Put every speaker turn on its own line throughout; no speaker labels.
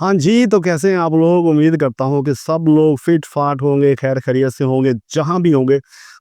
हाँ जी, तो कैसे हैं आप लोग? उम्मीद करता हूँ कि सब लोग फिट-फाट होंगे, खैर-खैरियत से होंगे, जहाँ भी होंगे।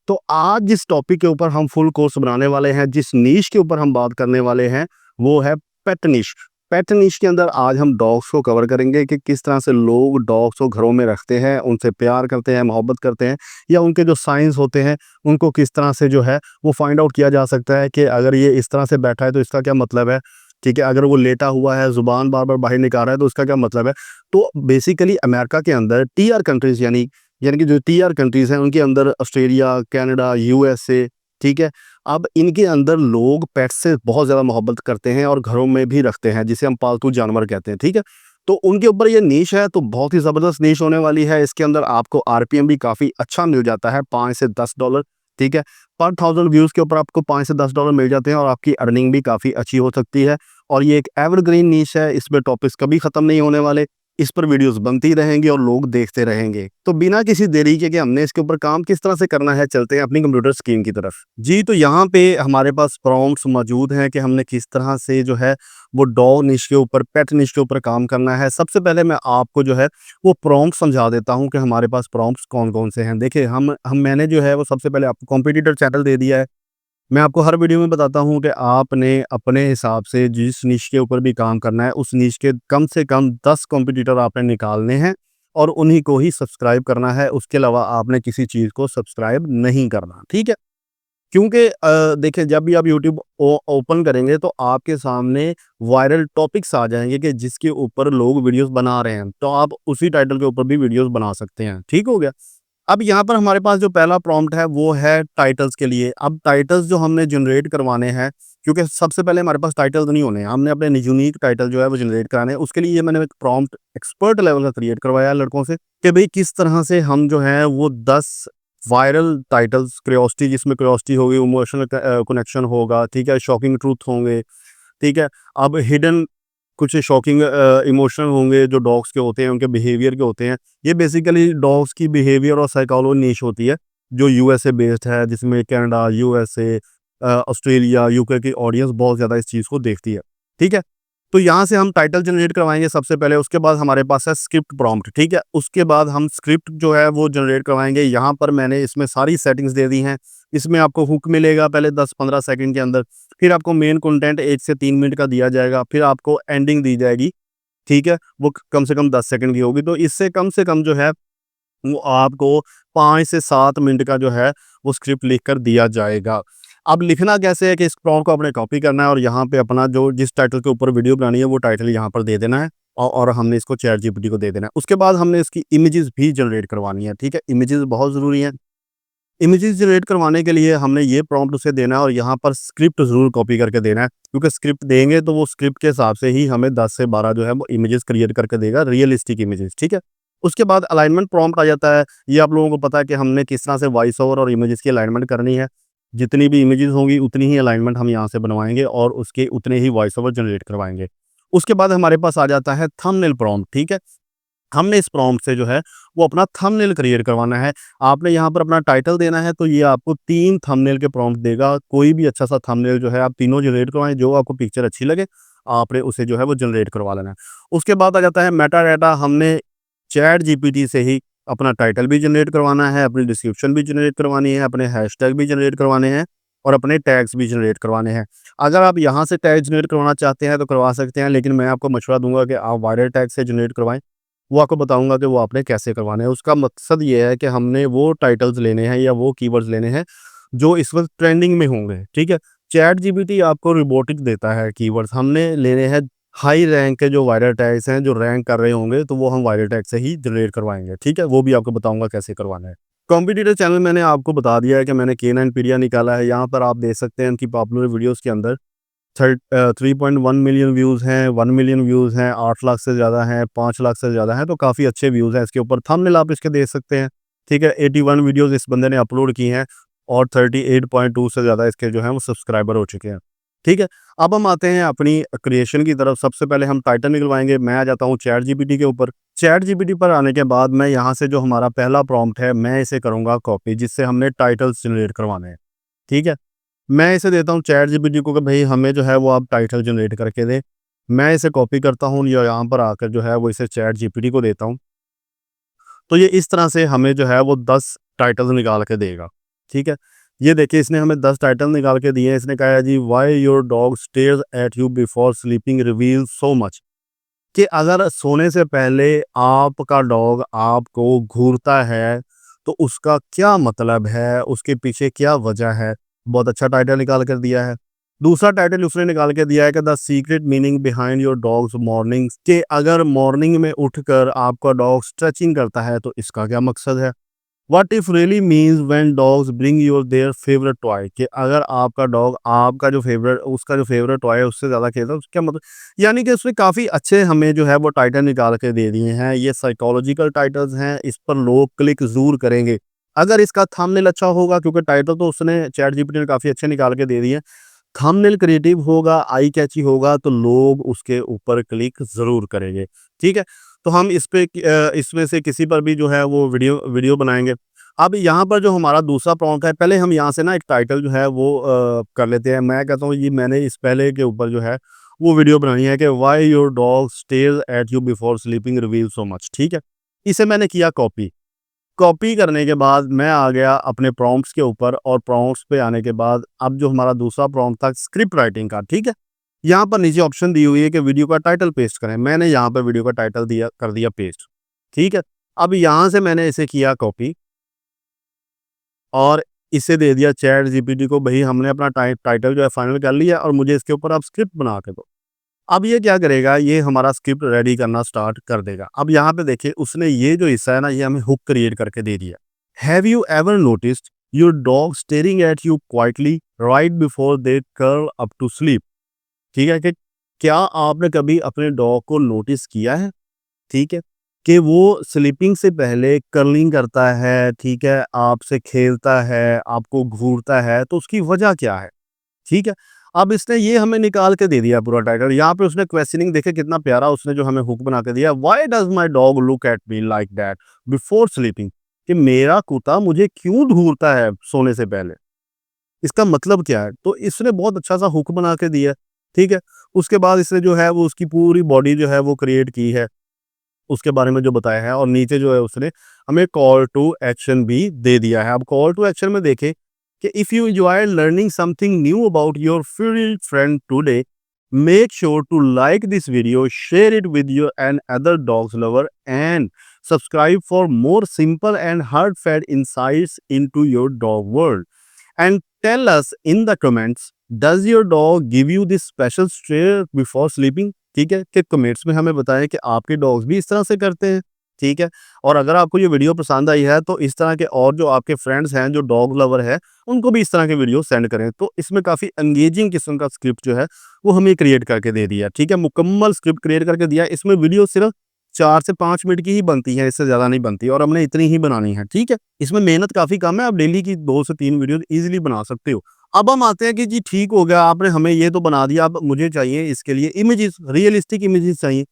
तो आज जिस टॉपिक के ऊपर हम फुल कोर्स बनाने वाले हैं, जिस नीश के ऊपर हम बात करने वाले हैं, वो है पेट निश। पेट निश के अंदर आज हम डॉग्स को कवर करेंगे कि किस तरह से लोग डॉग्स को घरों में रखते हैं, उनसे प्यार करते हैं, मोहब्बत करते हैं या उनके जो साइन्स होते हैं, उनको किस तरह से जो है वो फाइंड आउट किया जा सकता है कि अगर ये इस तरह से बैठा है, तो इसका क्या मतलब है? ठीक है, अगर वो लेटा हुआ है, ज़ुबान बार-बार बाहर निकाल रहा है, तो उसका क्या मतलब है? तो बेसिकली अमेरिका के अंदर टीआर कंट्रीज़ यानी कि जो टीआर कंट्रीज़ हैं, उनके अंदर ऑस्ट्रेलिया, कनाडा, यूएसए, ठीक है? अब इनके अंदर लोग पेट्स से बहुत ज़्यादा मोहब्बत करते हैं और घरों में भी रखते हैं, जिसे हम पालतू जानवर कहते हैं, ठीक है? तो उनके ऊपर ये निश है, तो बहुत ही ज़बरदस्त निश होने वाली है। इसके अंदर आपको आरपीएम भी काफ़ी अच्छा मिल जाता है, 5 से $10, ठीक है? पर 1000 व्यूज़ के ऊपर आपको 5 से $10 मिल जाते हैं और आपकी अर्निंग भी काफ़ी अच्छी हो सकती है। और ये एक एवरग्रीन निश है, इसमें टॉपिक्स कभी ख़त्म नहीं होने वाले। इस पर वीडियोस बनती रहेंगी और लोग देखते रहेंगे। तो बिना किसी देरी के कि हमने इसके ऊपर काम किस तरह से करना है, चलते हैं अपनी कंप्यूटर स्क्रीन की तरफ। जी, तो यहाँ पे हमारे पास प्रॉम्प्ट्स मौजूद हैं कि हमने किस तरह से जो है वो डॉग निश के ऊपर, पेट निश के ऊपर काम करना है। सबसे पहले मैं आपको जो है वो प्रॉम्प्ट समझा देता हूँ कि हमारे पास प्रॉम्प्ट्स कौन-कौन से हैं। देखिए हम मैंने जो है वो सबसे पहले आपको कॉम्पिटिटर चैनल दे दिया है। मैं आपको हर वीडियो में बताता हूँ कि आपने अपने हिसाब से जिस निश के ऊपर भी काम करना है, उस निश के कम से कम 10 कॉम्पिटिटर आपने निकालने हैं और उन्हीं को ही सब्सक्राइब करना है। उसके अलावा आपने किसी चीज़ को सब्सक्राइब नहीं करना, ठीक है? क्योंकि देखिए जब भी आप यूट्यूब ओपन करेंगे तो आपके सामने वायरल टॉपिक्स आ जाएँगे कि जिसके ऊपर लोग वीडियोज़ बना रहे हैं, तो आप उसी टाइटल के ऊपर भी वीडियोज़ बना सकते हैं, ठीक हो गया? अब यहाँ पर हमारे पास जो पहला प्रॉम्प्ट है वो है टाइटल्स के लिए। अब टाइटल्स जो हमने जनरेट करवाने हैं, क्योंकि सबसे पहले हमारे पास टाइटल्स नहीं होने हैं, हमने अपने यूनिक टाइटल जो है वो जनरेट कराने हैं। उसके लिए ये मैंने एक प्रॉम्प्ट एक्सपर्ट लेवल का क्रिएट करवाया है लड़कों से कि भई किस तरह से हम जो है वो 10 वायरल टाइटल्स, क्यूरियोसिटी जिसमें क्यूरियोसिटी होगी, इमोशनल कनेक्शन होगा, ठीक है? शॉकिंग ट्रुथ होंगे, ठीक है? अब हिडन कुछ शॉकिंग इमोशन होंगे जो डॉग्स के होते हैं, उनके बिहेवियर के होते हैं। ये बेसिकली डॉग्स की बिहेवियर और साइकोलॉजी निश होती है, जो यूएसए बेस्ड है, जिसमें कनाडा, यूएसए, ऑस्ट्रेलिया, यूके की ऑडियंस बहुत ज़्यादा इस चीज़ को देखती है, ठीक है? तो यहाँ से हम टाइटल जनरेट करवाएँगे सबसे पहले, उसके बाद हमारे पास है स्क्रिप्ट प्रॉम्प्ट, ठीक है? उसके बाद हम स्क्रिप्ट जो है वो जनरेट करवाएँगे। यहाँ पर मैंने इसमें सारी सेटिंग्स दे दी हैं। इसमें आपको हुक मिलेगा पहले 10-15 सेकंड के अंदर, फिर आपको मेन कंटेंट 1 से 3 मिनट का दिया जाएगा, फिर आपको एंडिंग दी जाएगी, ठीक है? वो कम से कम 10 सेकंड की होगी, तो इससे कम से कम जो है वो आपको 5 से 7 मिनट का जो है वो स्क्रिप्ट लिख कर दिया जाएगा। अब लिखना कैसे है कि इस प्रॉम्प्ट को आपने कॉपी करना है और यहाँ पे अपना जो जिस टाइटल के ऊपर वीडियो बनानी है वो टाइटल यहाँ पर दे देना है और हमने इसको चैट जीपीटी को दे देना है। उसके बाद हमने इसकी इमेजेस भी जनरेट करवानी है, ठीक है? इमेजेस बहुत ज़रूरी हैं। इमेजेस जनरेट करवाने के लिए हमने ये प्रॉम्प्ट उसे देना है और यहाँ पर स्क्रिप्ट ज़रूर कॉपी करके देना है, क्योंकि स्क्रिप्ट देंगे तो वो स्क्रिप्ट के हिसाब से ही हमें 10 से 12 जो है वो इमेजेस क्रिएट करके देगा, रियलिस्टिक इमेजेस, ठीक है? उसके बाद अलाइनमेंट प्रॉम्प्ट आ जाता है। ये आप लोगों को पता है कि हमने किस तरह से वॉइस ओवर और इमेजेस की अलाइनमेंट करनी है। जितनी भी इमेजेस होंगी उतनी ही अलाइनमेंट हम यहाँ से बनवाएँगे और उसके उतने ही वॉइस ओवर जनरेट करवाएँगे। उसके बाद हमारे पास आ जाता है थंबनेल प्रॉम्प्ट, ठीक है? हमने इस प्रॉम्प्ट से जो है वो अपना थंबनेल क्रिएट करवाना है। आपने यहाँ पर अपना टाइटल देना है, तो ये आपको 3 थंबनेल के प्रॉम्प्ट देगा। कोई भी अच्छा-सा थंबनेल जो है आप तीनों जनरेट करवाएँ, जो आपको पिक्चर अच्छी लगे, आपने उसे जो है वो जनरेट करवा लेना है। उसके बाद आ जाता है मेटा डाटा। हमने चैट जीपीटी से ही अपना टाइटल भी जनरेट करवाना है, अपनी डिस्क्रिप्शन भी जनरेट करवानी है, अपने हैशटैग भी जनरेट करवाने हैं और अपने टैग्स भी जनरेट करवाने हैं। अगर आप यहाँ से टैग जनरेट करवाना चाहते हैं तो करवा सकते हैं, लेकिन मैं आपको मशवरा दूँगा कि आप वायरल टैग से जनरेट करवाएँ। वो आपको बताऊँगा कि वो आपने कैसे करवाने हैं। उसका मकसद ये है कि हमने वो टाइटल्स लेने हैं या वो कीवर्ड्स लेने हैं, जो इस वक़्त ट्रेंडिंग में होंगे, ठीक है? चैट जीपीटी आपको रोबोटिक देता है कीवर्ड्स, हमने लेने हैं हाई रैंक के जो वायरल टैग्स हैं, जो रैंक कर रहे होंगे, तो वो हम वायरल टैग से ही जनरेट करवाएँगे, ठीक है? वो भी आपको बताऊँगा कैसे करवाना है। कॉम्पिटिटर चैनल मैंने आपको बता दिया है कि मैंने के9 पीडिया निकाला है। यहाँ पर आप देख सकते हैं उनकी पॉपुलर वीडियोज़ के अंदर 3.1 मिलियन व्यूज़ हैं, 1 मिलियन व्यूज़ हैं, 8 लाख से ज़्यादा हैं, 5 लाख से ज़्यादा हैं, तो काफ़ी अच्छे व्यूज़ हैं इसके ऊपर। थंबनेल आप इसके देख सकते हैं, ठीक है? 81 वीडियोज़ इस बंदे ने अपलोड की हैं और 38.2 से ज़्यादा इसके जो हैं वो सब्सक्राइबर हो चुके हैं, ठीक है? अब हम आते हैं अपनी क्रिएशन की तरफ। सबसे पहले हम टाइटल निकलवाएँगे। मैं आ जाता हूँ चैट जीपीटी के ऊपर। चैट जीपीटी पर आने के बाद मैं यहाँ से जो हमारा पहला प्रॉम्प्ट है, मैं इसे करूँगा कॉपी, जिससे हमने टाइटल्स जनरेट करवाने हैं, ठीक है? मैं इसे देता हूँ चैट जीपीटी को कि भई हमें जो है वो आप टाइटल जनरेट करके दें। मैं इसे कॉपी करता हूँ या यहाँ पर आकर जो है वो इसे चैट जीपीटी को देता हूँ। तो ये इस तरह से हमें जो है वो 10 टाइटल्स निकाल के देगा, ठीक है। ये देखिए इसने हमें 10 टाइटल निकाल के दिए हैं। इसने कहा है जी why your dog stares at you before sleeping reveal so much, कि अगर सोने से पहले आपका डॉग आपको घूरता है तो उसका क्या मतलब है, उसके पीछे क्या वजह है। बहुत अच्छा टाइटल निकाल कर दिया है। दूसरा टाइटल उसने निकाल के दिया है कि the secret meaning behind your dogs mornings, कि अगर मॉर्निंग में उठकर आपका डॉग स्ट्रेचिंग करता है तो इसका क्या मकसद है। What if really means when dogs bring your their favourite toy, कि अगर आपका डॉग आपका जो फेवरेट उसका जो फेवरेट टॉय है उससे ज़्यादा खेलता है, उसका क्या मतलब। यानी कि उसने काफ़ी अच्छे हमें जो है वो टाइटल निकाल के दे दिए हैं। ये साइकोलॉजिकल टाइटल्स हैं, इस पर लोग क्लिक ज़रूर करेंगे अगर इसका थंबनेल अच्छा होगा, क्योंकि टाइटल तो उसने चैट जीपीटी ने काफ़ी अच्छे निकाल के दे दिए। थंबनेल क्रिएटिव होगा, आई कैची होगा तो लोग उसके ऊपर क्लिक ज़रूर करेंगे, ठीक है। तो हम इस पे इसमें से किसी पर भी जो है वो वीडियो वीडियो बनाएँगे। अब यहाँ पर जो हमारा दूसरा प्रॉम्प्ट है, पहले हम यहाँ से ना एक टाइटल जो है वो कर लेते हैं। मैं कहता हूँ ये मैंने इस पहले के ऊपर जो है वो वीडियो बनाई है कि why your dog stares at you before sleeping reveal so much, ठीक है। इसे मैंने किया कॉपी। कॉपी करने के बाद मैं आ गया अपने प्रॉम्प्ट्स के ऊपर, और प्रॉम्प्ट्स पे आने के बाद अब जो हमारा दूसरा प्रॉम्प्ट था स्क्रिप्ट राइटिंग का, ठीक है। यहाँ पर नीचे ऑप्शन दी हुई है कि वीडियो का टाइटल पेस्ट करें। मैंने यहाँ पे वीडियो का टाइटल कर दिया पेस्ट, ठीक है। अब यहाँ से मैंने इसे किया कॉपी और इसे दे दिया चैट जीपीटी को, भई हमने अपना टाइटल जो है फाइनल कर लिया और मुझे इसके ऊपर आप स्क्रिप्ट बना के दो। अब ये क्या करेगा, ये हमारा स्क्रिप्ट रेडी करना स्टार्ट कर देगा। अब यहाँ पे देखिए उसने ये जो हिस्सा है ना, ये हमें हुक क्रिएट करके दे दिया। Have you ever noticed your dog staring at you quietly right before they curl up to sleep, ठीक है। कि क्या आपने कभी अपने डॉग को नोटिस किया है, ठीक है, कि वो स्लीपिंग से पहले कर्लिंग करता है, ठीक है, आपसे खेलता है, आपको घूरता है, तो उसकी वजह क्या है, ठीक है। अब इसने ये हमें निकाल के दे दिया पूरा टाइटल। यहाँ पे उसने क्वेश्चनिंग देखे कितना प्यारा उसने जो हमें हुक बना के दिया, why does my dog look at me like that before sleeping, कि मेरा कुत्ता मुझे क्यों घूरता है सोने से पहले, इसका मतलब क्या है। तो इसने बहुत अच्छा सा हुक बना के दिया, ठीक है। उसके बाद इसने जो है वो उसकी पूरी बॉडी जो है वो क्रिएट की है, उसके बारे में जो बताया है, और नीचे जो है उसने हमें कॉल टू एक्शन भी दे दिया है। अब कॉल टू एक्शन में देखें कि if you enjoy learning something new about your favourite friend today, make sure to like this video, share it with your and other dogs lover and subscribe for more simple and heartfelt insights into your dog world. And tell us in the comments, does your dog give you this special stare before sleeping? ठीक है, कि comments में हमें बताएं कि आपके dogs भी इस तरह से करते हैं, ठीक है। और अगर आपको ये वीडियो पसंद आई है तो इस तरह के और जो आपके फ्रेंड्स हैं जो डॉग लवर है, उनको भी इस तरह के वीडियो सेंड करें। तो इसमें काफ़ी एंगेजिंग किस्म का स्क्रिप्ट जो है वो हमें क्रिएट करके दे दिया, ठीक है, मुकम्मल स्क्रिप्ट क्रिएट करके दिया। इसमें वीडियो सिर्फ 4 से 5 मिनट की ही बनती है, इससे ज़्यादा नहीं बनती, और हमने इतनी ही बनानी है, ठीक है। इसमें मेहनत काफ़ी कम है, आप डेली की 2 से 3 वीडियो ईज़िली बना सकते हो। अब हम आते हैं कि जी ठीक हो गया, आपने हमें ये तो बना दिया, अब मुझे चाहिए इसके लिए इमेजेस, रियलिस्टिक इमेजेस चाहिए।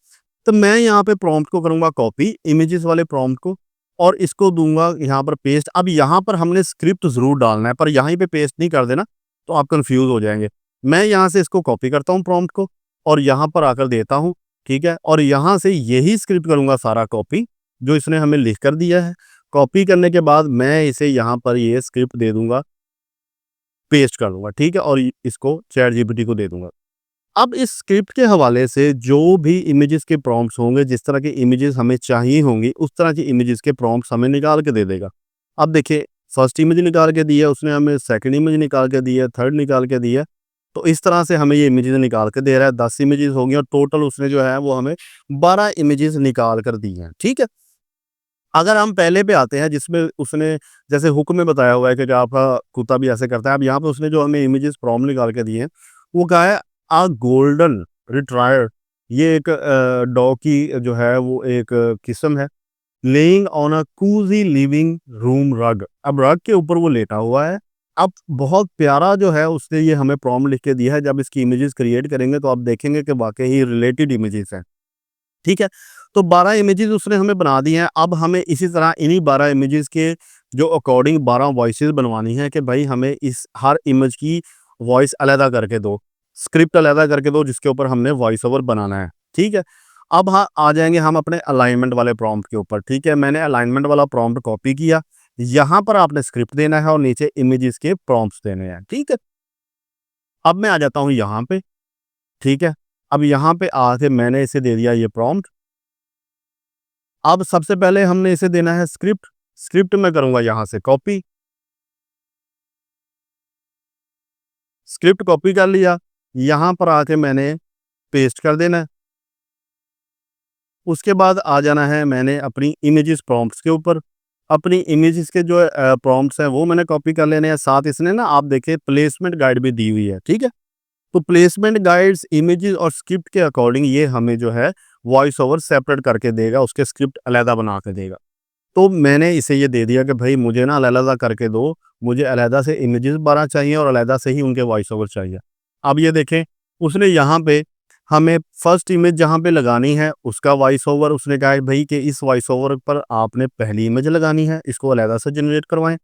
तो मैं यहाँ पे प्रॉम्प्ट को करूँगा कॉपी, इमेजेस वाले प्रॉम्प्ट को, और इसको दूँगा यहाँ पर पेस्ट। अब यहाँ पर हमने स्क्रिप्ट ज़रूर डालना है, पर यहीं पे पेस्ट नहीं कर देना, तो आप कन्फ्यूज़ हो जाएँगे। मैं यहाँ से इसको कॉपी करता हूँ प्रॉम्प्ट को, और यहाँ पर आकर देता हूँ, ठीक है, और यहाँ से यही स्क्रिप्ट करूँगा सारा कॉपी, जो इसने हमें लिख कर दिया है। कॉपी करने के बाद मैं इसे यहाँ पर ये स्क्रिप्ट दे दूँगा, पेस्ट कर दूँगा, ठीक है, और इसको चैट जीपीटी को दे दूँगा। अब इस स्क्रिप्ट के हवाले से जो भी इमेजेस के प्रॉम्प्ट्स होंगे, जिस तरह की इमेजेस हमें चाहिए होंगी, उस तरह की इमेजेस के प्रॉम्प्ट्स हमें निकाल के दे देगा। अब देखिए फर्स्ट इमेज निकाल के दी है उसने हमें, सेकंड इमेज निकाल के दी है, थर्ड निकाल के दी है। तो इस तरह से हमें ये इमेजेस निकाल के दे रहा है। 10 इमेजेस हो गई और टोटल उसने जो है वो हमें 12 इमेजेस निकाल कर दी हैं, ठीक है। अगर हम पहले पे आते हैं जिसमें उसने जैसे हुक में बताया हुआ है कि जो आपका कुत्ता भी ऐसे करता है। अब यहाँ पे उसने जो हमें इमेजेस प्रॉम्प्ट निकाल के दिए हैं, वो क्या है, अ गोल्डन रिट्रायर, ये एक डॉग की जो है वो एक किस्म है, laying on a cozy living room rug. अब रग के ऊपर वो लेटा हुआ है। अब बहुत प्यारा जो है उसने ये हमें प्रॉम्प्ट लिख के दिया है। जब इसकी इमेजेस क्रिएट करेंगे तो आप देखेंगे कि वाक़ई ही रिलेटेड इमेजेस हैं, ठीक है। तो 12 इमेजेस उसने हमें बना दी हैं। अब हमें इसी तरह इन्हीं 12 इमेजेस के जो अकॉर्डिंग 12 वॉइसेस बनवानी है कि भाई हमें इस हर इमेज की वॉइस अलहदा करके दो। स्क्रिप्ट अलहदा करके दो जिसके ऊपर हमने वॉइस ओवर बनाना है, ठीक है। अब हाँ, आ जाएँगे हम अपने अलाइनमेंट वाले प्रॉम्प्ट के ऊपर, ठीक है। मैंने अलाइनमेंट वाला प्रॉम्प्ट कॉपी किया, यहाँ पर आपने स्क्रिप्ट देना है और नीचे इमेजेस के प्रॉम्प्ट्स देने हैं, ठीक है। अब मैं आ जाता हूँ यहाँ पे, ठीक है। अब यहाँ पे आके मैंने इसे दे दिया ये प्रॉम्प्ट। अब सबसे पहले हमने इसे देना है स्क्रिप्ट, स्क्रिप्ट मैं करूँगा यहाँ से कॉपी, स्क्रिप्ट कॉपी कर लिया, यहाँ पर आके मैंने पेस्ट कर देना है। उसके बाद आ जाना है मैंने अपनी इमेजेस प्रॉम्प्ट्स के ऊपर, अपनी इमेजेस के जो प्रॉम्प्ट्स हैं वो मैंने कॉपी कर लेने हैं। साथ इसने ना आप देखिए प्लेसमेंट गाइड भी दी हुई है, ठीक है। तो प्लेसमेंट गाइड्स, इमेजेस और स्क्रिप्ट के अकॉर्डिंग ये हमें जो है वॉइस ओवर सेपरेट करके देगा, उसके स्क्रिप्ट अलहदा बना के देगा। तो मैंने इसे ये दे दिया कि भाई मुझे ना अलग-अलग करके दो, मुझे अलहदा से इमेजेस 12 चाहिए और अलहदा से ही उनके वॉइस ओवर चाहिए। अब ये देखें, उसने यहाँ पे हमें फर्स्ट इमेज जहाँ पे लगानी है उसका वॉइस ओवर उसने कहा है भाई कि इस वॉइस ओवर पर आपने पहली इमेज लगानी है, इसको अलहदा से जनरेट करवाएँ।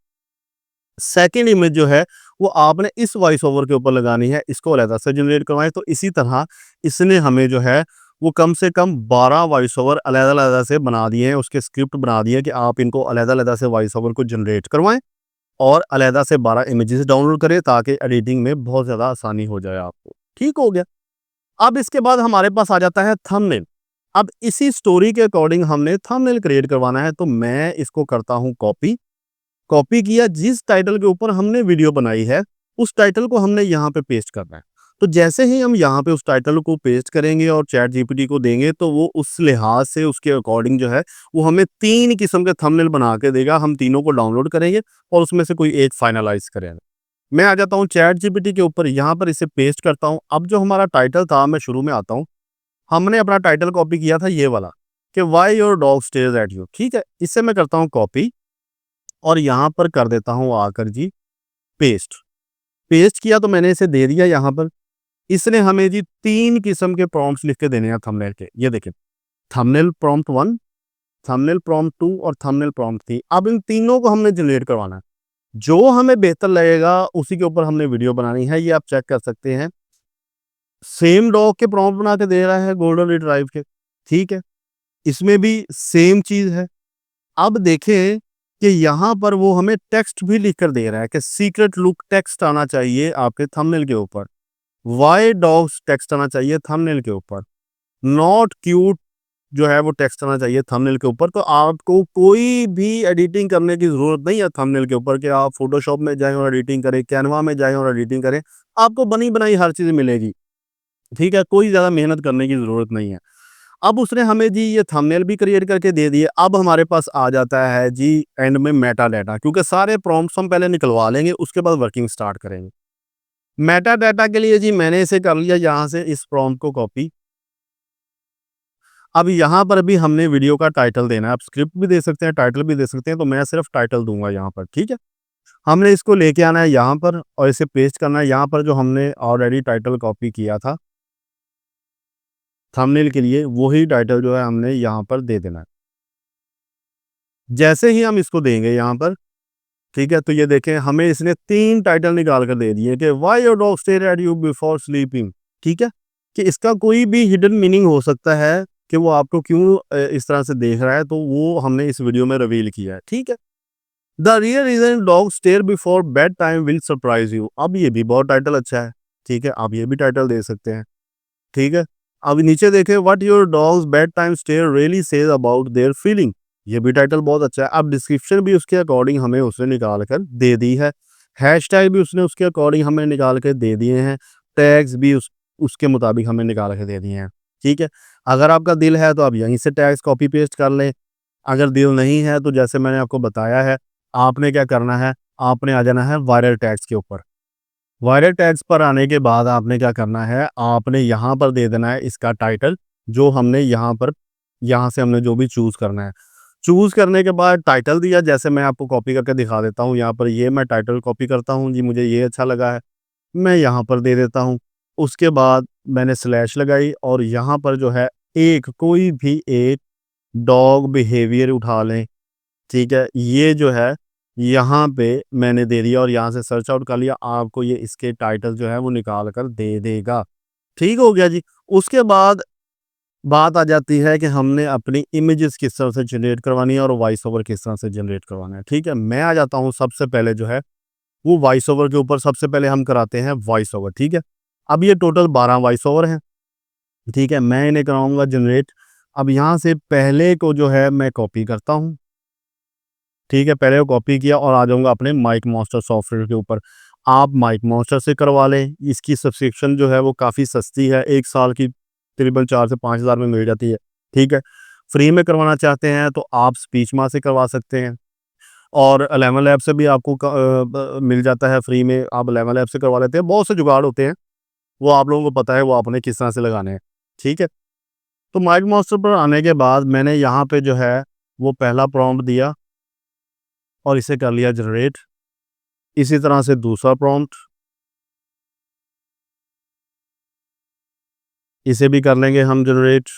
सेकंड इमेज जो है वो आपने इस वॉइस ओवर के ऊपर लगानी है, इसको अलहदा से जनरेट करवाएँ। तो इसी तरह इसने हमें जो है वो कम से कम 12 वॉइस ओवर अलग-अलग से बना दिए हैं, उसके स्क्रिप्ट बना दिए हैं कि आप इनको अलग-अलग से वॉइस ओवर को जनरेट करवाएँ और अलहदा से 12 इमेजेस डाउनलोड करें ताकि एडिटिंग में बहुत ज़्यादा आसानी हो जाए आपको। ठीक हो गया। अब इसके बाद हमारे पास आ जाता है थंबनेल। अब इसी स्टोरी के अकॉर्डिंग हमने थंबनेल क्रिएट करवाना है, तो मैं इसको करता हूँ कॉपी। कॉपी किया, जिस टाइटल के ऊपर हमने वीडियो बनाई है, उस टाइटल को हमने यहाँ पे पेस्ट करना है। तो जैसे ही हम यहाँ पे उस टाइटल को पेस्ट करेंगे और चैट जीपीटी को देंगे, तो वो उस लिहाज से उसके अकॉर्डिंग जो है, वो हमें 3 किस्म के थंबनेल बना के देगा। हम तीनों को डाउनलोड करेंगे और उसमें से कोई एक फाइनलाइज़ करेंगे। मैं आ जाता हूँ चैट जीपीटी के ऊपर, यहाँ पर इसे पेस्ट करता हूँ। अब जो हमारा टाइटल था, मैं शुरू में आता हूँ। हमने अपना टाइटल कॉपी किया था ये वाला कि why your dog stares at you, ठीक है? इसे मैं करता हूँ कॉपी और यहाँ पर कर देता हूँ आकर जी पेस्ट। पेस्ट किया तो मैंने इसे दे दिया यहाँ पर। इसने हमें जी 3 किस्म के प्रॉम्प्ट्स लिख के देने हैं थंबनेल के। ये देखिए, थंबनेल प्रॉम्प्ट 1, थंबनेल प्रॉम्प्ट 2 और थंबनेल प्रॉम्प्ट 3। अब इन तीनों को हमने जनरेट करवाना है। जो हमें बेहतर लगेगा उसी के ऊपर हमने वीडियो बनानी है। ये आप चेक कर सकते हैं। सेम डॉग के प्रॉम्प्ट बना के दे रहा है गोल्डन रिट्रीवर के, ठीक है? इसमें भी सेम चीज़ है। अब देखें कि यहाँ पर वो हमें टेक्स्ट भी लिख कर दे रहा है कि सीक्रेट लुक टेक्स्ट आना चाहिए आपके थंबनेल के ऊपर। व्हाई डॉग्स टेक्स्ट आना चाहिए थंबनेल के ऊपर। नॉट क्यूट जो है वो टेक्स्ट आना चाहिए थंबनेल के ऊपर। तो आपको कोई भी एडिटिंग करने की ज़रूरत नहीं है थंबनेल के ऊपर कि आप फ़ोटोशॉप में जाएँ और एडिटिंग करें, कैनवा में जाएँ और एडिटिंग करें। आपको बनी-बनाई हर चीज़ मिलेगी, ठीक है? कोई ज़्यादा मेहनत करने की ज़रूरत नहीं है। अब उसने हमें जी ये थंबनेल भी क्रिएट करके दे दिए। अब हमारे पास आ जाता है जी एंड में मेटा डाटा, क्योंकि सारे प्रॉम्प्ट्स हम पहले निकलवा लेंगे, उसके बाद वर्किंग स्टार्ट करेंगे। मेटा डाटा के लिए जी मैंने इसे कर लिया यहाँ से इस प्रॉम्प्ट को कॉपी। अब यहाँ पर भी हमने वीडियो का टाइटल देना है। आप स्क्रिप्ट भी दे सकते हैं, टाइटल भी दे सकते हैं, तो मैं सिर्फ टाइटल दूँगा यहाँ पर, ठीक है? हमने इसको लेके आना है यहाँ पर और इसे पेस्ट करना है यहाँ पर जो हमने ऑलरेडी टाइटल कॉपी किया था थंबनेल के लिए, वही टाइटल जो है हमने यहाँ पर दे देना है। जैसे ही हम इसको देंगे यहाँ पर, ठीक है? तो ये देखें हमें इसने 3 टाइटल निकाल कर दे दिए कि why your dog stare at you before sleeping, ठीक है? कि इसका कोई भी हिडन मीनिंग हो सकता है कि वो आपको क्यों इस तरह से देख रहा है, तो वो हमने इस वीडियो में रिवील किया है, ठीक है? The real reason dog stare before bed time will surprise you. अब ये भी बहुत टाइटल अच्छा है, ठीक है? आप ये भी टाइटल दे सकते हैं, ठीक है? अब नीचे देखें what your dog's bed time stare really says about their feeling. ये भी टाइटल बहुत अच्छा है। अब डिस्क्रिप्शन भी उसके अकॉर्डिंग हमें उसने निकाल कर दे दी है। हैशटैग भी उसने उसके अकॉर्डिंग हमें निकाल के दे दिए हैं। टैग्स भी उसके मुताबिक हमें निकाल के दे दिए हैं, ठीक है? अगर आपका दिल है तो आप यहीं से टैग्स कॉपी पेस्ट कर लें। अगर दिल नहीं है तो जैसे मैंने आपको बताया है, आपने क्या करना है, आपने आ जाना है वायरल टैग्स के ऊपर। वायरल टैग्स पर आने के बाद आपने क्या करना है, आपने यहाँ पर दे देना है इसका टाइटल, जो हमने यहाँ पर यहाँ से हमने जो भी चूज़ करना है। चूज़ करने के बाद टाइटल दिया, जैसे मैं आपको कॉपी करके दिखा देता हूँ, यहाँ पर ये मैं टाइटल कॉपी करता हूँ जी, मुझे ये अच्छा लगा है, मैं यहाँ पर दे देता हूँ। उसके बाद मैंने स्लैश लगाई और यहाँ पर जो है एक कोई भी एक डॉग बिहेवियर उठा लें, ठीक है? ये जो है यहाँ पे मैंने दे दिया और यहाँ से सर्च आउट कर लिया, आपको ये इसके टाइटल जो है वो निकाल कर दे देगा। ठीक हो गया जी। उसके बाद बात आ जाती है कि हमने अपनी इमेजेस किस तरह से जनरेट करवानी है और वॉइस ओवर किस तरह से जनरेट करवाना है। ठीक है, मैं आ जाता हूँ सबसे पहले जो है वो वॉइस ओवर के ऊपर। सबसे पहले हम कराते हैं वॉइस ओवर। ठीक है, अब ये टोटल 12 वॉइस ओवर हैं। ठीक है, मैं इन्हें कराऊंगा जनरेट। अब यहाँ से पहले को जो है मैं कॉपी करता हूँ। ठीक है, पहले को कॉपी किया और आ जाऊंगा अपने माइक मास्टर सॉफ्टवेयर के ऊपर। आप माइक मास्टर से करवा लें, इसकी सब्सक्रिप्शन जो है वो काफ़ी सस्ती है, 1 साल की तकरीबन 4 से 5 हज़ार में मिल जाती है। ठीक है, फ्री में करवाना चाहते हैं तो आप स्पीच माँ से करवा सकते हैं और 11 लैब से भी आपको मिल जाता है फ्री में, आप 11 लैब से करवा लेते हैं। बहुत से जुगाड़ होते हैं, वो आप लोगों को पता है वो आपने किस तरह से लगाने हैं। ठीक है, तो माइक मास्टर पर आने के बाद मैंने यहाँ पे जो है वो पहला प्रॉम्प्ट दिया और इसे कर लिया जनरेट। इसी तरह से दूसरा प्रॉम्प्ट, इसे भी कर लेंगे हम जनरेट।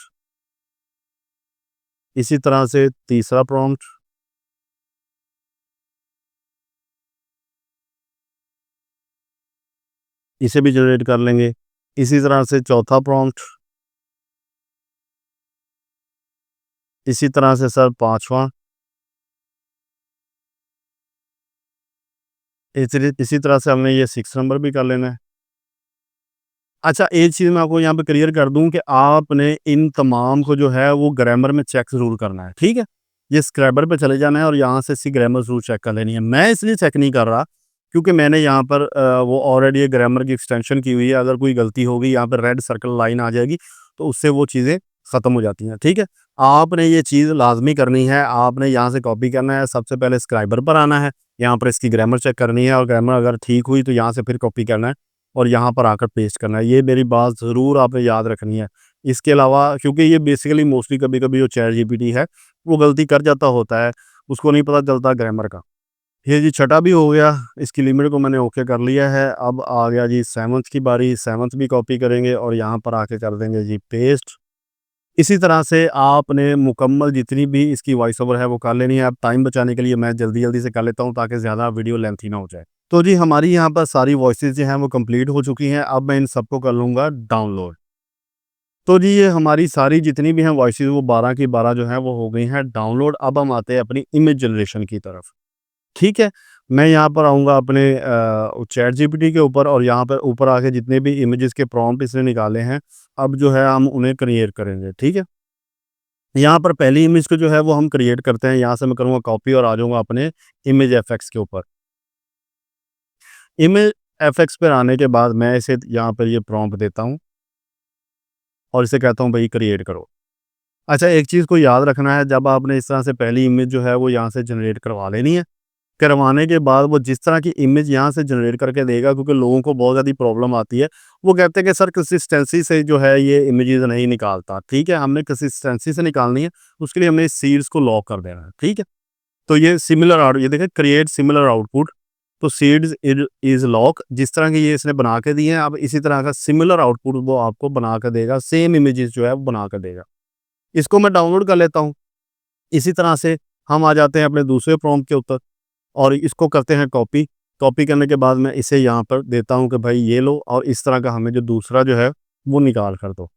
इसी तरह से तीसरा प्रॉम्प्ट, इसे भी जनरेट कर लेंगे। इसी तरह से चौथा प्रॉम्प्ट, इसी तरह से सर पांचवा, इसी तरह से हमने ये 6 नंबर भी कर लेना है। अच्छा, एक चीज़ मैं आपको यहाँ पे क्लियर कर दूँ कि आपने इन तमाम को जो है वो ग्रामर में चेक ज़रूर करना है, ठीक है? ये स्क्रैबर पे चले जाना है और यहाँ से इसकी ग्रामर ज़रूर चेक कर लेनी है। मैं इसलिए चेक नहीं कर रहा क्योंकि मैंने यहाँ पर वो ऑलरेडी ये ग्रामर की एक्सटेंशन की हुई है। अगर कोई गलती होगी यहाँ पे रेड सर्कल लाइन आ जाएगी, तो उससे वो चीज़ें ख़त्म हो जाती हैं, ठीक है? आपने ये चीज़ लाज़मी करनी है, आपने यहाँ से कॉपी करना है, सबसे पहले स्क्राइबर पर आना है, यहाँ पर इसकी ग्रामर चेक करनी है और ग्रामर अगर ठीक हुई तो यहाँ से फिर कॉपी करना है और यहाँ पर आकर पेस्ट करना है। ये मेरी बात ज़रूर आपने याद रखनी है। इसके अलावा क्योंकि ये बेसिकली मोस्टली कभी-कभी जो चैट जीपीटी है, वो गलती कर जाता होता है, उसको नहीं पता चलता ग्रामर का। ये जी छठा भी हो गया, इसकी लिमिट को मैंने ओके कर लिया है। अब आ गया जी 7th की बारी, 7th भी कॉपी करेंगे और यहाँ पर आके कर देंगे जी पेस्ट। इसी तरह से आपने मुकम्मल जितनी भी इसकी वॉइस ओवर है वो कर लेनी है। अब टाइम बचाने के लिए मैं जल्दी-जल्दी से कर लेता हूँ ताकि ज़्यादा वीडियो लेंथी ना हो जाए। तो जी हमारी यहाँ पर सारी वॉइसेज़ जो हैं वो कंप्लीट हो चुकी हैं। अब मैं इन सबको कर लूँगा डाउनलोड। तो जी ये हमारी सारी जितनी भी हैं वॉइसेज़ वो 12 की 12 जो हैं वो हो गई हैं डाउनलोड। अब हम आते हैं अपनी इमेज जनरेशन की तरफ। ठीक है? मैं यहाँ पर आऊँगा अपने चैट जीपीटी के ऊपर और यहाँ पर ऊपर आके जितने भी इमेजेस के प्रॉम्प्ट इसने निकाले हैं, अब जो है हम उन्हें क्रिएट करेंगे। ठीक है? यहाँ पर पहली इमेज को जो है वो हम क्रिएट करते हैं। यहाँ से मैं करूँगा कॉपी और आ जाऊँगा अपने इमेज एफएक्स के ऊपर। इमेज एफएक्स पर आने के बाद मैं इसे यहाँ पर ये प्रॉम्प्ट देता हूँ और इसे कहता हूँ भई क्रिएट करो। अच्छा, एक चीज़ को याद रखना है, जब आपने इस तरह से पहली इमेज जो है वो यहाँ से जनरेट करवा लेनी है। करवाने के बाद वो जिस तरह की इमेज यहाँ से जनरेट करके देगा, क्योंकि लोगों को बहुत ज़्यादा प्रॉब्लम आती है। वो कहते हैं कि सर कंसिस्टेंसी से जो है ये इमेजेस नहीं निकालता। ठीक है, हमने कंसिस्टेंसी से निकालनी है, उसके लिए हमने इस सीड्स को लॉक कर देना है। ठीक है, तो ये सिमिलर आउट, ये देखें क्रिएट सिमिलर आउटपुट। तो सीड्स इज लॉक, जिस तरह की ये इसने बना के दी है, अब इसी तरह का सिमिलर आउटपुट वो आपको बना कर देगा, सेम इमेजेस जो है वो बना कर देगा। इसको मैं डाउनलोड कर लेता हूँ। इसी तरह से हम आ जाते हैं अपने दूसरे प्रॉम्प्ट के ऊपर और इसको करते हैं कॉपी। कॉपी करने के बाद मैं इसे यहाँ पर देता हूँ कि भाई ये लो और इस तरह का हमें जो दूसरा जो है वो निकाल कर दो।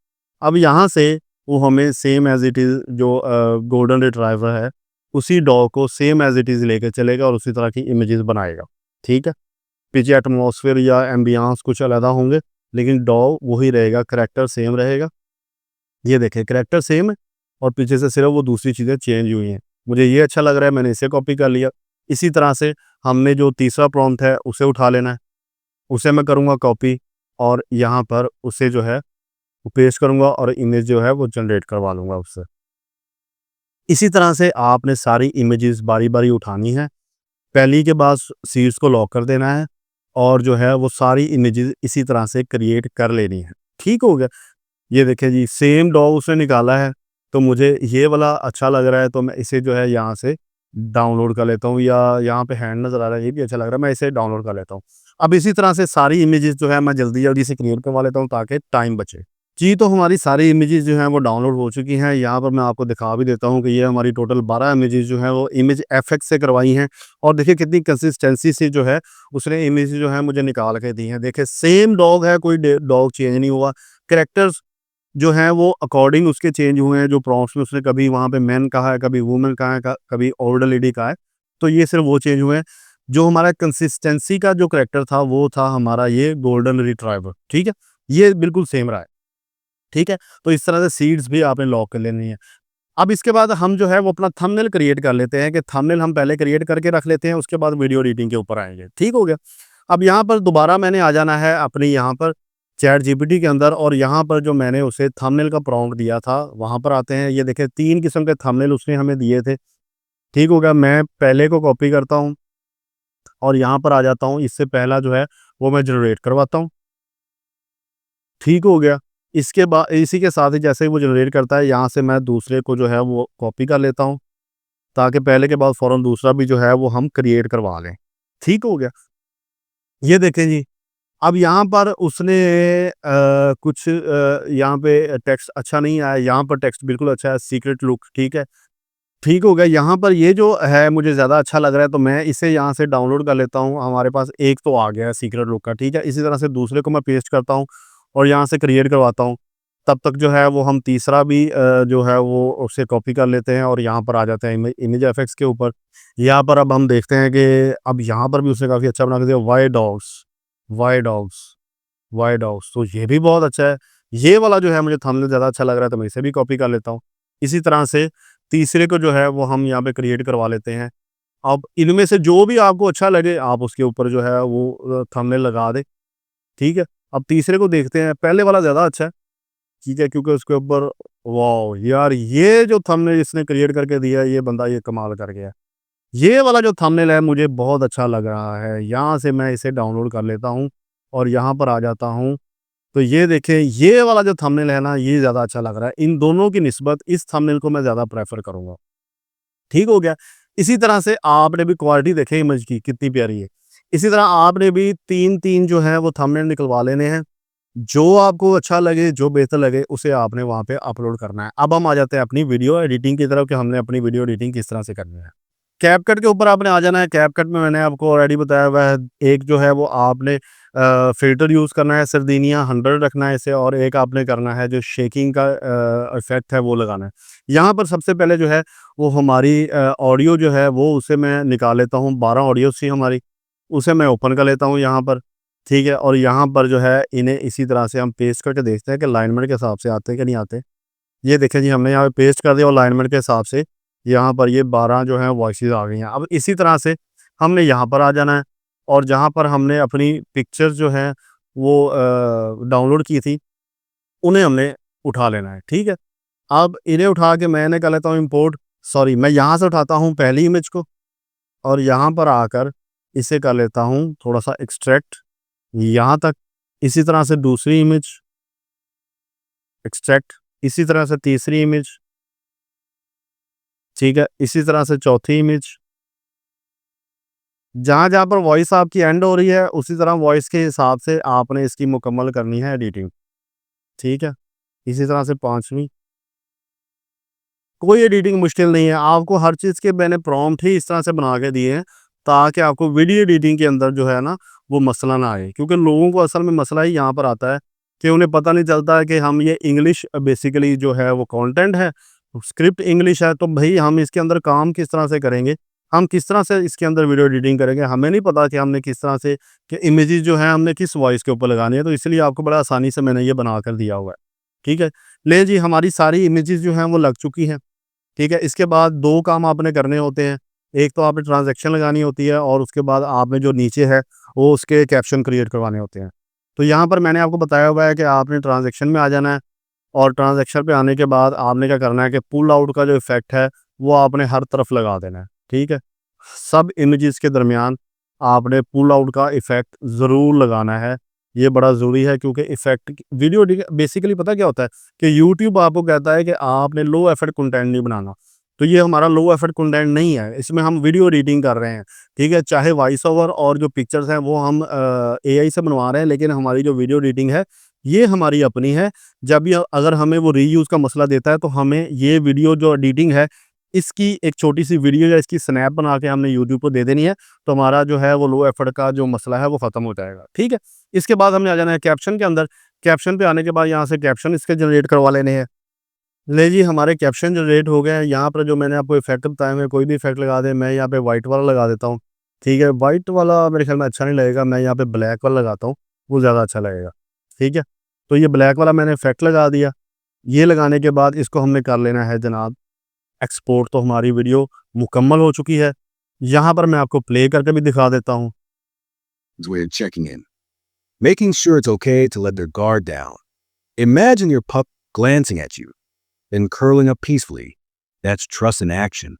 अब यहाँ से वो हमें सेम एज़ इट इज़ जो गोल्डन रिट्राइवर है, उसी डॉग को सेम एज़ इट इज़ लेके चलेगा और उसी तरह की इमेजेस बनाएगा। ठीक है? पीछे एटमॉस्फेयर या एम्बियंस कुछ अलग होंगे, लेकिन डॉग वही रहेगा, करैक्टर सेम रहेगा। ये देखिए करैक्टर सेम है और पीछे से सिर्फ वो दूसरी चीज़ें चेंज हुई हैं। मुझे ये अच्छा लग रहा है, मैंने इसे कॉपी कर लिया। इसी तरह से हमने जो तीसरा प्रॉम्प्ट है उसे उठा लेना है, उसे मैं करूँगा कॉपी और यहाँ पर उसे जो है वो पेस्ट करूँगा और इमेज जो है वो जनरेट करवा लूँगा उससे। इसी तरह से आपने सारी इमेजेस बारी-बारी उठानी है। पहली के बाद सीड्स को लॉक कर देना है और जो है वो सारी इमेजेस इसी तरह से क्रिएट कर लेनी है। ठीक हो गया? ये देखिए जी सेम डॉग उसने निकाला है, तो मुझे ये वाला अच्छा लग रहा है तो मैं इसे जो है यहाँ से डाउनलोड कर लेता हूँ, या यहाँ पे हैंड नज़र आ रहा है ये भी अच्छा लग रहा है, मैं इसे डाउनलोड कर लेता हूँ। अब इसी तरह से सारी इमेजेस जो है मैं जल्दी-जल्दी से क्रिएट करवा लेता हूँ ताकि टाइम बचे। जी, तो हमारी सारी इमेजेस जो हैं वो डाउनलोड हो चुकी हैं। यहाँ पर मैं आपको दिखा भी देता हूँ कि ये हमारी टोटल 12 इमेजेस जो हैं वो इमेज एफएक्स से करवाई हैं और देखिए कितनी कंसिस्टेंसी से जो है उसने इमेज जो है मुझे निकाल के दी हैं। देखिए सेम डॉग है, कोई डॉग चेंज नहीं हुआ। कैरेक्टर्स जो हैं वो अकॉर्डिंग उसके चेंज हुए हैं, जो प्रॉम्प्ट्स में उसने कभी वहाँ पे मैन कहा है, कभी वुमन कहा है, कभी ओल्ड लेडी कहा है, तो ये सिर्फ वो चेंज हुए हैं। जो हमारा कंसिस्टेंसी का जो कैरेक्टर था वो था हमारा ये गोल्डन रिट्राइवर, ठीक है? ये बिल्कुल सेम रहा है। ठीक है? तो इस तरह से सीड्स भी आपने लॉक कर लेनी है। अब इसके बाद हम जो है वो अपना थंबनेल क्रिएट कर लेते हैं कि थंबनेल हम पहले क्रिएट करके रख लेते हैं, उसके बाद वीडियो एडिटिंग के ऊपर आएँगे, ठीक हो गया? अब यहाँ पर दोबारा मैंने आ जाना है अपनी यहाँ पर चैट जीपीटी के अंदर और यहाँ पर जो मैंने उसे थंबनेल का प्रॉम्प्ट दिया था, वहाँ पर आते हैं। ये देखिए 3 किस्म के थंबनेल उसने हमें दिए थे, ठीक हो गया? मैं पहले को कॉपी करता हूँ और यहाँ पर आ जाता हूँ, इससे पहला जो है वो मैं जनरेट करवाता हूँ। ठीक हो गया। इसके बाद इसी के साथ ही जैसे ही वो जनरेट करता है, यहाँ से मैं दूसरे को जो है वो कॉपी कर लेता हूँ, ताकि पहले के बाद फ़ौरन दूसरा भी जो है वो हम क्रिएट करवा लें। ठीक हो गया? ये देखें जी, अब यहाँ पर उसने कुछ यहाँ पे टेक्स्ट अच्छा नहीं आया, यहाँ पर टेक्स्ट बिल्कुल अच्छा है, सीक्रेट लुक, ठीक है? ठीक हो गया। यहाँ पर ये जो है मुझे ज़्यादा अच्छा लग रहा है, तो मैं इसे यहाँ से डाउनलोड कर लेता हूँ। हमारे पास एक तो आ गया है सीक्रेट लुक का, ठीक है? इसी तरह से दूसरे को मैं पेस्ट करता हूँ और यहाँ से क्रिएट करवाता हूँ। तब तक जो है वो हम तीसरा भी जो है वो उसे कॉपी कर लेते हैं और यहाँ पर आ जाते हैं इमेज इफेक्ट्स के ऊपर। यहाँ पर अब हम देखते हैं कि अब यहाँ पर भी उसने काफ़ी अच्छा बना के दिया, why dogs, why dogs, why dogs, तो ये भी बहुत अच्छा है। ये वाला जो है मुझे थंबनेल ज़्यादा अच्छा लग रहा है, तो मैं इसे भी कॉपी कर लेता हूँ। इसी तरह से तीसरे को जो है वो हम यहाँ पे क्रिएट करवा लेते हैं। अब इनमें से जो भी आपको अच्छा लगे आप उसके ऊपर जो है वो थंबनेल लगा दें, ठीक है? अब तीसरे को देखते हैं, पहले वाला ज़्यादा अच्छा है, ठीक है? क्योंकि उसके ऊपर वॉव! यार ये जो थंबनेल इसने क्रिएट करके दिया है, ये बंदा ये कमाल कर गया है। ये वाला जो थंबनेल है मुझे बहुत अच्छा लग रहा है। यहाँ से मैं इसे डाउनलोड कर लेता हूँ और यहाँ पर आ जाता हूँ। तो ये देखें, ये वाला जो थंबनेल है ना, ये ज़्यादा अच्छा लग रहा है। इन दोनों की निस्बत इस थंबनेल को मैं ज़्यादा प्रेफ़र करूँगा। ठीक हो गया? इसी तरह से आपने भी क्वालिटी देखें इमेज की कितनी प्यारी है। इसी तरह आपने भी 3-3 जो है वो थंबनेल निकलवा लेने हैं। जो आपको अच्छा लगे, जो बेहतर लगे उसे आपने वहाँ पे अपलोड करना है। अब हम आ जाते हैं अपनी वीडियो एडिटिंग की तरफ कि हमने अपनी वीडियो एडिटिंग किस तरह से करनी है। कैपकट के ऊपर आपने आ जाना है। कैपकट में मैंने आपको ऑलरेडी बताया हुआ है, एक जो है वो आपने फ़िल्टर यूज़ करना है, सर्दिनिया 100 रखना है इसे और एक आपने करना है जो शेकिंग का इफ़ेक्ट है वो लगाना है। यहाँ पर सबसे पहले जो है वो हमारी ऑडियो जो है वो उसे मैं निकाल लेता हूँ, 12 ऑडियोज़ थी हमारी, उसे मैं ओपन कर लेता हूँ यहाँ पर, ठीक है? और यहाँ पर जो है इन्हें इसी तरह से हम पेस्ट करके देखते हैं कि अलाइनमेंट के हिसाब से आते हैं कि नहीं आते। ये देखें जी, हमने यहाँ पे पेस्ट कर दिया और अलाइनमेंट के हिसाब से यहाँ पर ये 12 जो हैं वॉइसेस आ गई हैं। अब इसी तरह से हमने यहाँ पर आ जाना है और जहाँ पर हमने अपनी पिक्चर्स जो हैं वो डाउनलोड की थी, उन्हें हमने उठा लेना है, ठीक है? अब इन्हें उठा के मैंने कर लेता हूँ इम्पोर्ट, सॉरी मैं यहाँ से उठाता हूँ पहली इमेज को और यहाँ पर आकर इसे कर लेता हूँ थोड़ा-सा एक्सट्रैक्ट यहाँ तक। इसी तरह से दूसरी इमेज एक्सट्रैक्ट, इसी तरह से तीसरी इमेज, ठीक है? इसी तरह से चौथी इमेज। जहाँ-जहाँ पर वॉइस आपकी एंड हो रही है, उसी तरह वॉइस के हिसाब से आपने इसकी मुकम्मल करनी है एडिटिंग, ठीक है? इसी तरह से 5वीं, कोई एडिटिंग मुश्किल नहीं है, आपको हर चीज़ के मैंने प्रॉम्प्ट ही इस तरह से बना के दिए हैं, ताकि आपको वीडियो एडिटिंग के अंदर जो है ना, वो मसला ना आए। क्योंकि लोगों को असल में मसला ही यहाँ पर आता है कि उन्हें पता नहीं चलता है कि हम ये इंग्लिश बेसिकली जो है वो कंटेंट है, स्क्रिप्ट इंग्लिश है, तो भई हम इसके अंदर काम किस तरह से करेंगे? हम किस तरह से इसके अंदर वीडियो एडिटिंग करेंगे? हमें नहीं पता कि हमने किस तरह से कि इमेजेस जो हैं हमने किस वॉइस के ऊपर लगानी है, तो इसलिए आपको बड़ा आसानी से मैंने ये बना कर दिया हुआ है, ठीक है? ले जी, हमारी सारी इमेजेस जो हैं वो लग चुकी हैं। ठीक है? इसके बाद 2 काम आपने करने होते हैं। एक तो आपने ट्रांज़ैक्शन लगानी होती है और उसके बाद आपने जो नीचे है, वो उसके कैप्शन क्रिएट करवाने होते हैं। तो यहाँ पर मैंने आपको बताया हुआ है कि आपने ट्रांज़ैक्शन में आ जाना है और ट्रांज़ैक्शन पे आने के बाद आपने क्या करना है कि पुल आउट का जो इफ़ेक्ट है, वो आपने हर तरफ लगा देना है। ठीक है? सब इमेजेस के दरमियान आपने पुल आउट का इफ़ेक्ट ज़रूर लगाना है। ये बड़ा ज़रूरी है क्योंकि इफ़ेक्ट वीडियो बेसिकली पता क्या होता है कि यूट्यूब आपको कहता है कि आपने लो एफर्ट कंटेंट नहीं बनाना। तो ये हमारा लो एफर्ट कंटेंट नहीं है, इसमें हम वीडियो एडिटिंग कर रहे हैं, ठीक है? चाहे वॉइस ओवर और जो पिक्चर्स हैं वो हम एआई से बनवा रहे हैं, लेकिन हमारी जो वीडियो एडिटिंग है, ये हमारी अपनी है। जब भी अगर हमें वो रीयूज़ का मसला देता है तो हमें ये वीडियो जो एडिटिंग है, इसकी एक छोटी-सी वीडियो या इसकी स्नैप बना के हमने यूट्यूब को दे देनी है, तो हमारा जो है वो लो एफर्ट का जो मसला है वो ख़त्म हो जाएगा, ठीक है? इसके बाद हमने आ जाना है कैप्शन के अंदर। कैप्शन पे आने के बाद यहाँ से कैप्शन इसके जनरेट करवा लेने हैं। ले जी, हमारे कैप्शन जनरेट हो गए हैं। यहाँ पर जो मैंने आपको इफ़ेक्ट बताए हुए हैं, कोई भी इफ़ेक्ट लगा दें। मैं यहाँ पे व्हाइट वाला लगा देता हूँ, ठीक है? व्हाइट वाला मेरे ख़्याल में अच्छा नहीं लगेगा, मैं यहाँ पे ब्लैक वाला लगाता हूँ, वो ज़्यादा अच्छा लगेगा, ठीक है? तो ये ब्लैक वाला मैंने इफ़ेक्ट लगा दिया। ये लगाने के बाद इसको हमने कर लेना है जनाब एक्सपोर्ट। तो हमारी वीडियो मुकम्मल हो चुकी है। यहाँ पर मैं आपको प्ले करके भी दिखा देता हूँ।
Way of checking in, making sure it's okay to let their guard down. Imagine your pup glancing at you, then curling up peacefully. That's trust in action.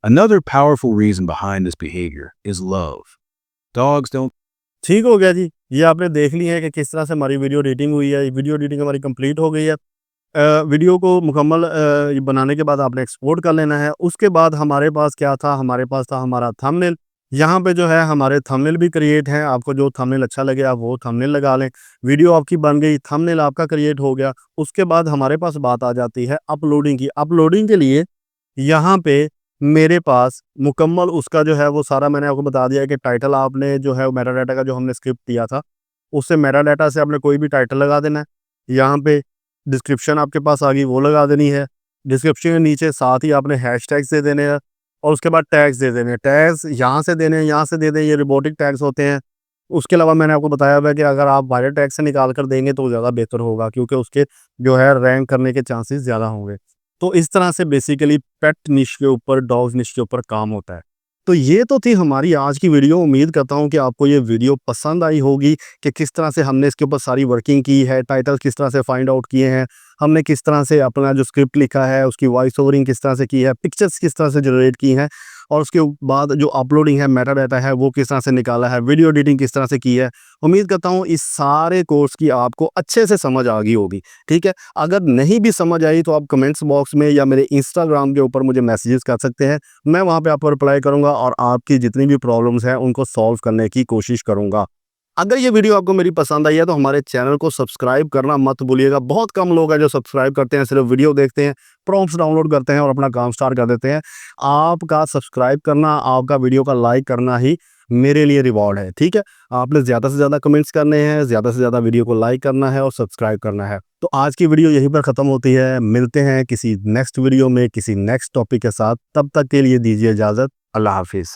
Another powerful reason behind this behavior is love. Dogs don't.
ठीक हो गया जी। ये आपने देख लिया है कि किस तरह से हमारी वीडियो एडिटिंग हुई है। वीडियो एडिटिंग हमारी कंप्लीट हो गई है। वीडियो को मुकम्मल बनाने के बाद आपने एक्सपोर्ट कर लेना है। उसके बाद हमारे पास क्या था, हमारे पास था हमारा थंबनेल। यहाँ पे जो है हमारे थंबनेल भी क्रिएट हैं। आपको जो थंबनेल अच्छा लगे आप वो थंबनेल लगा लें। वीडियो आपकी बन गई, थंबनेल आपका क्रिएट हो गया। उसके बाद हमारे पास बात आ जाती है अपलोडिंग की। अपलोडिंग के लिए यहाँ पे मेरे पास मुकम्मल उसका जो है वो सारा मैंने आपको बता दिया है कि टाइटल आपने जो है मेटाडाटा का जो हमने स्क्रिप्ट दिया था, उससे मेटाडाटा से आपने कोई भी टाइटल लगा देना है। यहाँ पे डिस्क्रिप्शन आपके पास आ गई, वो लगा देनी है। डिस्क्रिप्शन के नीचे साथ ही आपने हैशटैग्स दे देने हैं और उसके बाद टैग्स दे देने हैं। टैग्स यहाँ से देने हैं, यहाँ से दे दें, ये रोबोटिक टैग्स होते हैं। उसके अलावा मैंने आपको बताया हुआ है कि अगर आप वायरल टैग से निकाल कर देंगे तो ज़्यादा बेहतर होगा, क्योंकि उसके जो है रैंक करने के चांसेस ज़्यादा होंगे। तो इस तरह से बेसिकली पेट निश के ऊपर, डॉग्स निश के ऊपर काम होता है। तो ये तो थी हमारी आज की वीडियो। उम्मीद करता हूँ कि आपको ये वीडियो पसंद आई होगी कि किस तरह से हमने इसके ऊपर सारी वर्किंग की है, टाइटल किस तरह से फाइंड आउट किए हैं, हमने किस तरह से अपना जो स्क्रिप्ट लिखा है उसकी वॉइस ओवरिंग किस तरह से की है, पिक्चर्स किस तरह से जनरेट की हैं और उसके बाद जो अपलोडिंग है, मेटा डाटा है, वो किस तरह से निकाला है, वीडियो एडिटिंग किस तरह से की है। उम्मीद करता हूँ इस सारे कोर्स की आपको अच्छे से समझ आ गई होगी, ठीक है? अगर नहीं भी समझ आई तो आप कमेंट्स बॉक्स में या मेरे इंस्टाग्राम के ऊपर मुझे मैसेजेस कर सकते हैं। मैं वहाँ पे आपको रिप्लाई करूँगा और आपकी जितनी भी प्रॉब्लम्स हैं उनको सॉल्व करने की कोशिश करूँगा। अगर ये वीडियो आपको मेरी पसंद आई है तो हमारे चैनल को सब्सक्राइब करना मत भूलिएगा। बहुत कम लोग हैं जो सब्सक्राइब करते हैं, सिर्फ वीडियो देखते हैं, प्रॉम्प्ट्स डाउनलोड करते हैं और अपना काम स्टार्ट कर देते हैं। आपका सब्सक्राइब करना, आपका वीडियो का लाइक करना ही मेरे लिए रिवॉर्ड है, ठीक है? आपने ज़्यादा से ज़्यादा कमेंट्स करने हैं, ज़्यादा से ज़्यादा वीडियो को लाइक करना है और सब्सक्राइब करना है। तो आज की वीडियो यहीं पर ख़त्म होती है। मिलते हैं किसी नेक्स्ट वीडियो में, किसी नेक्स्ट टॉपिक के साथ। तब तक के लिए दीजिए इजाज़त। अल्लाह हाफ़िज़।